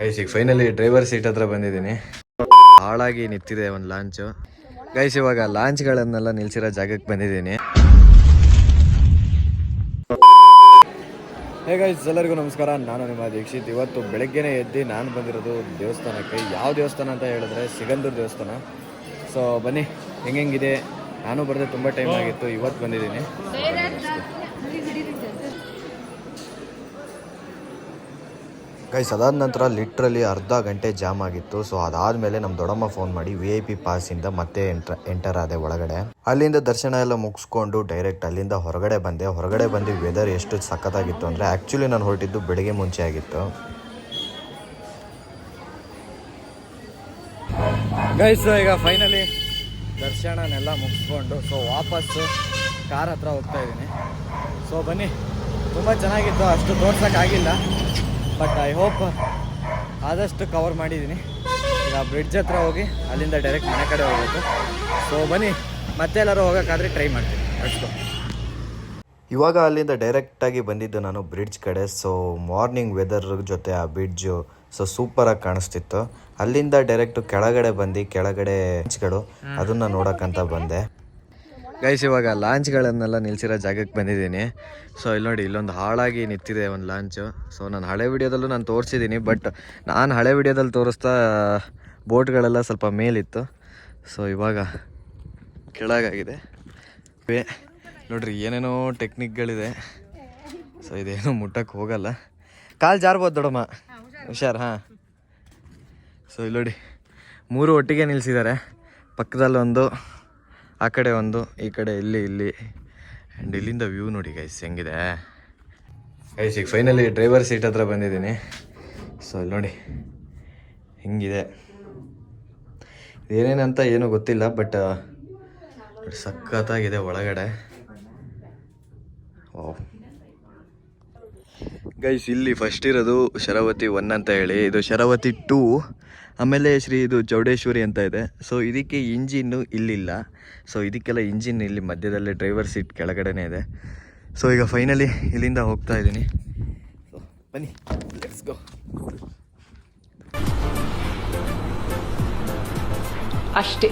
Guys ಈಗ finally driver seat ಹತ್ರ ಬಂದಿದ್ದೀನಿ. ಹಾಳಾಗಿ ನಿಂತಿದೆ ಒಂದು ಲಾಂಚು. ಗೈಸ್ ಇವಾಗ ಲಾಂಚ್ಗಳನ್ನೆಲ್ಲ ನಿಲ್ಸಿರೋ ಜಾಗಕ್ಕೆ ಬಂದಿದ್ದೀನಿ. ಹೇ ಗೈಸ್ ಎಲ್ಲರಿಗೂ ನಮಸ್ಕಾರ, ನಾನು ನಿಮ್ಮ ದೀಕ್ಷಿತ್. ಇವತ್ತು ಬೆಳಗ್ಗೆನೇ ಎದ್ದು ನಾನು ಬಂದಿರೋದು ದೇವಸ್ಥಾನಕ್ಕೆ. ಯಾವ ದೇವಸ್ಥಾನ ಅಂತ ಹೇಳಿದ್ರೆ ಸಿಗಂದೂರು ದೇವಸ್ಥಾನ. ಸೊ ಬನ್ನಿ ಹೆಂಗಿದೆ. ನಾನು ಬರದೆ ತುಂಬ ಟೈಮ್ ಆಗಿತ್ತು, ಇವತ್ತು ಬಂದಿದ್ದೀನಿ. ಗೈಸ್ ಅದಾದ ನಂತರ ಲಿಟ್ರಲಿ ಅರ್ಧ ಗಂಟೆ ಜಾಮ್ ಆಗಿತ್ತು. ಸೊ ಅದಾದಮೇಲೆ ನಮ್ಮ ದೊಡ್ಡಮ್ಮ ಫೋನ್ ಮಾಡಿ VIP ಪಾಸಿಂದ ಮತ್ತೆ ಎಂಟರ್ ಆದೆ ಒಳಗಡೆ. ಅಲ್ಲಿಂದ ದರ್ಶನ ಎಲ್ಲ ಮುಗಿಸ್ಕೊಂಡು ಡೈರೆಕ್ಟ್ ಅಲ್ಲಿಂದ ಹೊರಗಡೆ ಬಂದು ವೆದರ್ ಎಷ್ಟು ಸಖತ್ತಾಗಿತ್ತು ಅಂದರೆ ಆ್ಯಕ್ಚುಲಿ ನಾನು ಹೊರಟಿದ್ದು ಬೆಳಿಗ್ಗೆ ಮುಂಚೆ ಆಗಿತ್ತು. ಗೈಸ್ ಈಗ ಫೈನಲಿ ದರ್ಶನನೆಲ್ಲ ಮುಗಿಸ್ಕೊಂಡು ಸೊ ವಾಪಸ್ಸು ಕಾರ್ ಹತ್ರ ಹೋಗ್ತಾ ಇದ್ದೀನಿ. ಸೊ ಬನ್ನಿ, ತುಂಬ ಚೆನ್ನಾಗಿತ್ತು, ಅಷ್ಟು ತೋರ್ಸೋಕ್ಕಾಗಿಲ್ಲ, ಬಟ್ ಐ ಹೋಪ್ ಆದಷ್ಟು ಕವರ್ ಮಾಡಿದ್ದೀನಿ. ಈಗ ಬ್ರಿಡ್ಜ್ ಹತ್ರ ಹೋಗಿ ಅಲ್ಲಿಂದ ಡೈರೆಕ್ಟ್ ಮನೆ ಕಡೆ ಹೋಗಬೇಕು. ಸೊ ಬನ್ನಿ, ಮತ್ತೆ ಎಲ್ಲರೂ ಹೋಗೋಕ್ಕಾದ್ರೆ ಟ್ರೈ ಮಾಡ್ತೀನಿ. ಅಷ್ಟು ಇವಾಗ ಅಲ್ಲಿಂದ ಡೈರೆಕ್ಟಾಗಿ ಬಂದಿದ್ದು ನಾನು ಬ್ರಿಡ್ಜ್ ಕಡೆ. ಸೊ ಮಾರ್ನಿಂಗ್ ವೆದರ್ ಜೊತೆ ಆ ಬ್ರಿಡ್ಜು ಸೊ ಸೂಪರಾಗಿ ಕಾಣಿಸ್ತಿತ್ತು. ಅಲ್ಲಿಂದ ಡೈರೆಕ್ಟು ಕೆಳಗಡೆ ಲಾಂಚ್ಗಳು ಅದನ್ನು ನೋಡೋಕ್ಕಂತ ಬಂದೆ. ಗೈಸ್ ಇವಾಗ ಲಾಂಚ್ಗಳನ್ನೆಲ್ಲ ನಿಲ್ಸಿರೋ ಜಾಗಕ್ಕೆ ಬಂದಿದ್ದೀನಿ. ಸೊ ಇಲ್ಲಿ ನೋಡಿ, ಇಲ್ಲೊಂದು ಹಾಳಾಗಿ ನಿಂತಿದೆ ಒಂದು ಲಾಂಚು. ಸೊ ನಾನು ಹಳೆ ವಿಡಿಯೋದಲ್ಲೂ ನಾನು ತೋರಿಸಿದ್ದೀನಿ, ಬಟ್ ನಾನು ಹಳೆ ವಿಡಿಯೋದಲ್ಲಿ ತೋರಿಸ್ತಾ ಬೋಟ್ಗಳೆಲ್ಲ ಸ್ವಲ್ಪ ಮೇಲಿತ್ತು. ಸೊ ಇವಾಗ ಕೆಳಗಾಗಿದೆ. ನೋಡ್ರಿ ಏನೇನೋ ಟೆಕ್ನಿಕ್ಗಳಿದೆ. ಸೊ ಇದೇನೋ ಮುಟ್ಟಕ್ಕೆ ಹೋಗಲ್ಲ, ಕಾಲು ಜಾರ್ಬೋದು ದೊಡ್ಡಮ್ಮ, ಹುಷಾರು. ಹಾಂ, ಸೊ ಇಲ್ಲಿ ನೋಡಿ 3 ಒಟ್ಟಿಗೆ ನಿಲ್ಲಿಸಿದ್ದಾರೆ. ಪಕ್ಕದಲ್ಲೊಂದು, ಆ ಕಡೆ ಒಂದು, ಈ ಕಡೆ ಇಲ್ಲಿ ಆ್ಯಂಡ್ ಇಲ್ಲಿಂದ ವ್ಯೂ ನೋಡಿ ಗೈಸ್ ಹೆಂಗಿದೆ. ಗೈಸ್ ಈಗ ಫೈನಲಿ ಡ್ರೈವರ್ ಸೀಟ್ ಹತ್ರ ಬಂದಿದ್ದೀನಿ. ಸೊ ಇಲ್ಲಿ ನೋಡಿ ಹೆಂಗಿದೆ, ಏನೇನಂತ ಏನೂ ಗೊತ್ತಿಲ್ಲ, ಬಟ್ ಸಖತ್ತಾಗಿದೆ ಒಳಗಡೆ. ಓ ಗೈಸ್ ಇಲ್ಲಿ ಫಸ್ಟ್ ಇರೋದು ಶರಾವತಿ 1 ಅಂತ ಹೇಳಿ, ಇದು ಶರಾವತಿ 2, ಆಮೇಲೆ ಇದು ಚೌಡೇಶ್ವರಿ ಅಂತ ಇದೆ. ಸೊ ಇದಕ್ಕೆ ಇಂಜಿನ್ನು ಇಲ್ಲಿಲ್ಲ. ಸೊ ಇದಕ್ಕೆಲ್ಲ ಇಂಜಿನ್ ಇಲ್ಲಿ ಮಧ್ಯದಲ್ಲೇ ಡ್ರೈವರ್ ಸೀಟ್ ಕೆಳಗಡೆನೇ ಇದೆ. ಸೊ ಈಗ ಫೈನಲಿ ಇಲ್ಲಿಂದ ಹೋಗ್ತಾ ಇದ್ದೀನಿ. ಸೊ ಬನ್ನಿ, ಲೆಟ್ಸ್ ಗೋ. ಅಷ್ಟೇ.